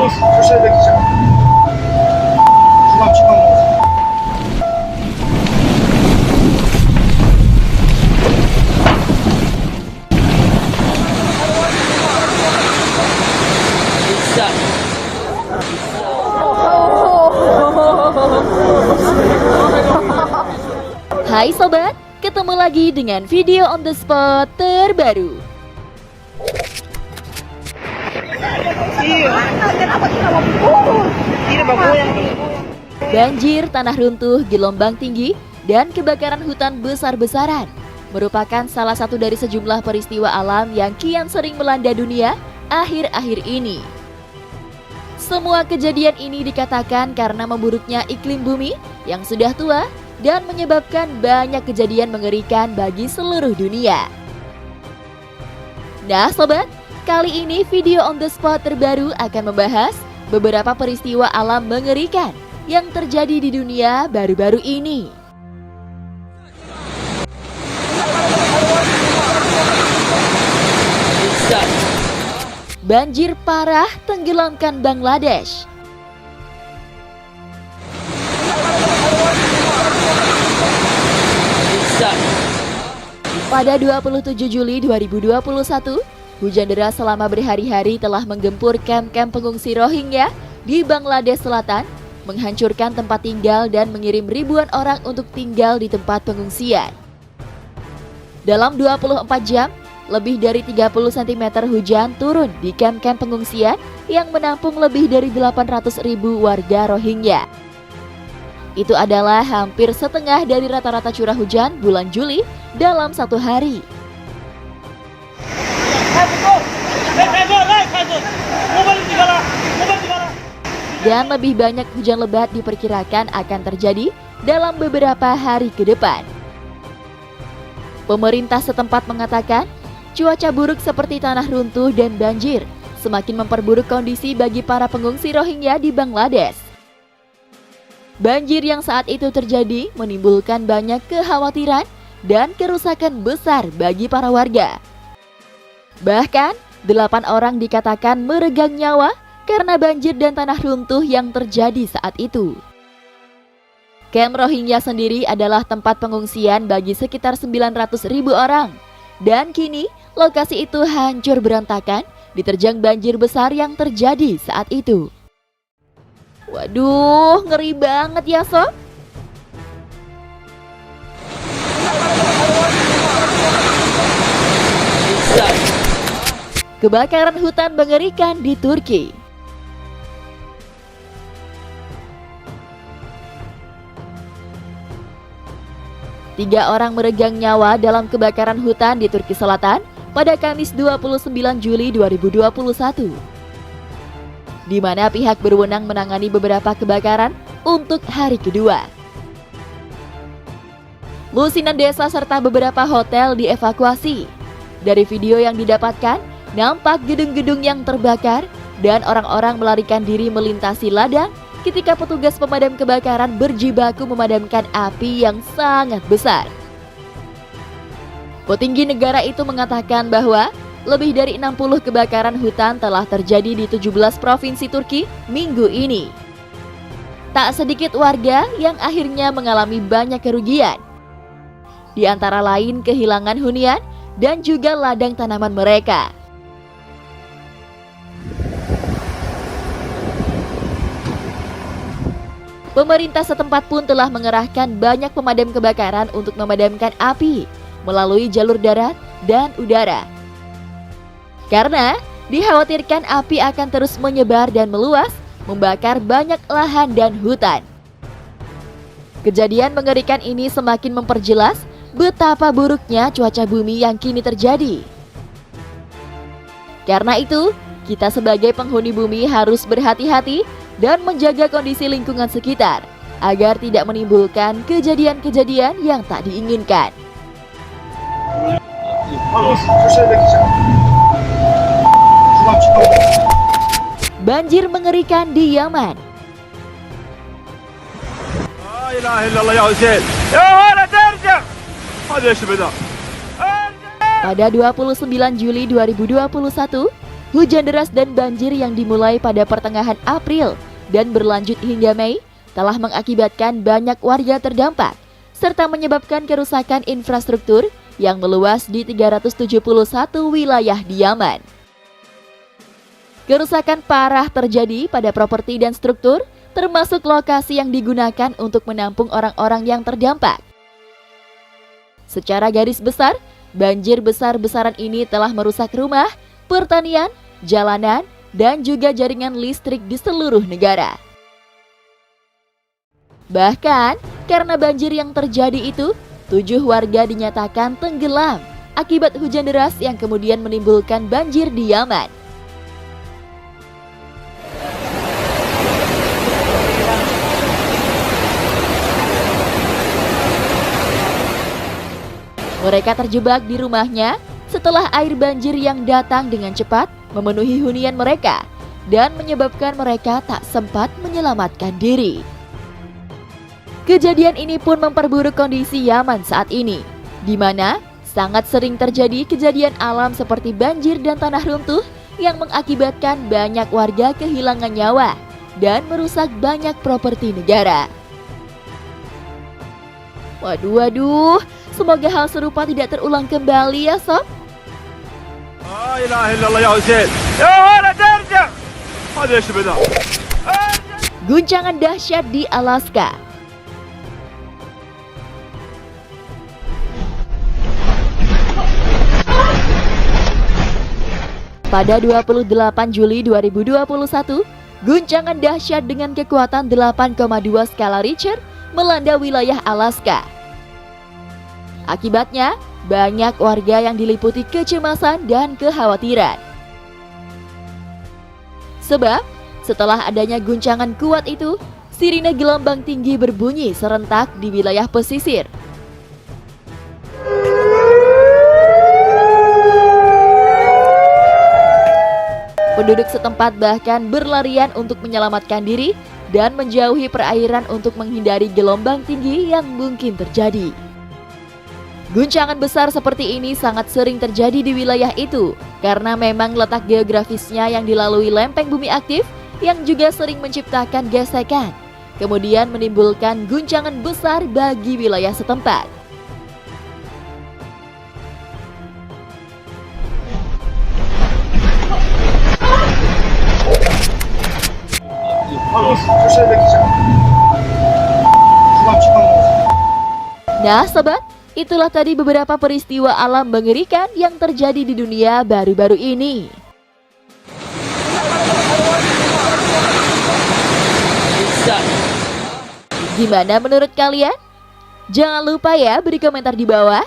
Hai sobat, ketemu lagi dengan video on the spot terbaru. Banjir, tanah runtuh, gelombang tinggi, dan kebakaran hutan besar-besaran merupakan salah satu dari sejumlah peristiwa alam yang kian sering melanda dunia akhir-akhir ini. Semua kejadian ini dikatakan karena memburuknya iklim bumi yang sudah tua dan menyebabkan banyak kejadian mengerikan bagi seluruh dunia. Nah sobat, kali ini video on the spot terbaru akan membahas beberapa peristiwa alam mengerikan yang terjadi di dunia baru-baru ini. Banjir parah tenggelamkan Bangladesh. Pada 27 Juli 2021, hujan deras selama berhari-hari telah menggempur kamp-kamp pengungsi Rohingya di Bangladesh Selatan, menghancurkan tempat tinggal dan mengirim ribuan orang untuk tinggal di tempat pengungsian. Dalam 24 jam, lebih dari 30 cm hujan turun di kamp-kamp pengungsian yang menampung lebih dari 800.000 warga Rohingya. Itu adalah hampir setengah dari rata-rata curah hujan bulan Juli dalam satu hari. Dan lebih banyak hujan lebat diperkirakan akan terjadi dalam beberapa hari ke depan. Pemerintah setempat mengatakan, cuaca buruk seperti tanah runtuh dan banjir semakin memperburuk kondisi bagi para pengungsi Rohingya di Bangladesh. Banjir yang saat itu terjadi menimbulkan banyak kekhawatiran dan kerusakan besar bagi para warga. Bahkan, 8 orang dikatakan meregang nyawa karena banjir dan tanah runtuh yang terjadi saat itu. Kamp Rohingya sendiri adalah tempat pengungsian bagi sekitar 900.000 orang. Dan kini, lokasi itu hancur berantakan diterjang banjir besar yang terjadi saat itu. Waduh, ngeri banget ya sob. Kebakaran hutan mengerikan di Turki. Tiga orang meregang nyawa dalam kebakaran hutan di Turki Selatan pada Kamis 29 Juli 2021. Di mana pihak berwenang menangani beberapa kebakaran untuk hari kedua. Lusinan desa serta beberapa hotel dievakuasi. Dari video yang didapatkan, nampak gedung-gedung yang terbakar dan orang-orang melarikan diri melintasi ladang ketika petugas pemadam kebakaran berjibaku memadamkan api yang sangat besar. Petinggi negara itu mengatakan bahwa lebih dari 60 kebakaran hutan telah terjadi di 17 provinsi Turki minggu ini. Tak sedikit warga yang akhirnya mengalami banyak kerugian. Di antara lain kehilangan hunian dan juga ladang tanaman mereka. Pemerintah setempat pun telah mengerahkan banyak pemadam kebakaran untuk memadamkan api melalui jalur darat dan udara. Karena dikhawatirkan api akan terus menyebar dan meluas, membakar banyak lahan dan hutan. Kejadian mengerikan ini semakin memperjelas betapa buruknya cuaca bumi yang kini terjadi. Karena itu, kita sebagai penghuni bumi harus berhati-hati dan menjaga kondisi lingkungan sekitar agar tidak menimbulkan kejadian-kejadian yang tak diinginkan. Banjir mengerikan di Yaman. Pada 29 Juli 2021, Hujan deras dan banjir yang dimulai pada pertengahan April dan berlanjut hingga Mei telah mengakibatkan banyak warga terdampak serta menyebabkan kerusakan infrastruktur yang meluas di 371 wilayah di Yaman. Kerusakan parah terjadi pada properti dan struktur, termasuk lokasi yang digunakan untuk menampung orang-orang yang terdampak. Secara garis besar, banjir besar-besaran ini telah merusak rumah, pertanian, jalanan, dan juga jaringan listrik di seluruh negara. Bahkan, karena banjir yang terjadi itu, 7 warga dinyatakan tenggelam akibat hujan deras yang kemudian menimbulkan banjir di Yaman. Mereka terjebak di rumahnya setelah air banjir yang datang dengan cepat memenuhi hunian mereka dan menyebabkan mereka tak sempat menyelamatkan diri. Kejadian ini pun memperburuk kondisi Yaman saat ini, di mana sangat sering terjadi kejadian alam seperti banjir dan tanah runtuh yang mengakibatkan banyak warga kehilangan nyawa dan merusak banyak properti negara. Waduh, semoga hal serupa tidak terulang kembali ya sob. لا إله إلا الله يا حسين يا ولد ارجع هذا ايش بدا. Guncangan dahsyat di Alaska. Pada 28 Juli 2021, guncangan dahsyat dengan kekuatan 8,2 skala Richter melanda wilayah Alaska. Akibatnya, banyak warga yang diliputi kecemasan dan kekhawatiran. Sebab, setelah adanya guncangan kuat itu, sirine gelombang tinggi berbunyi serentak di wilayah pesisir. Penduduk setempat bahkan berlarian untuk menyelamatkan diri dan menjauhi perairan untuk menghindari gelombang tinggi yang mungkin terjadi. Guncangan besar seperti ini sangat sering terjadi di wilayah itu karena memang letak geografisnya yang dilalui lempeng bumi aktif yang juga sering menciptakan gesekan, kemudian menimbulkan guncangan besar bagi wilayah setempat. Nah sobat, itulah tadi beberapa peristiwa alam mengerikan yang terjadi di dunia baru-baru ini. Gimana menurut kalian? Jangan lupa ya beri komentar di bawah.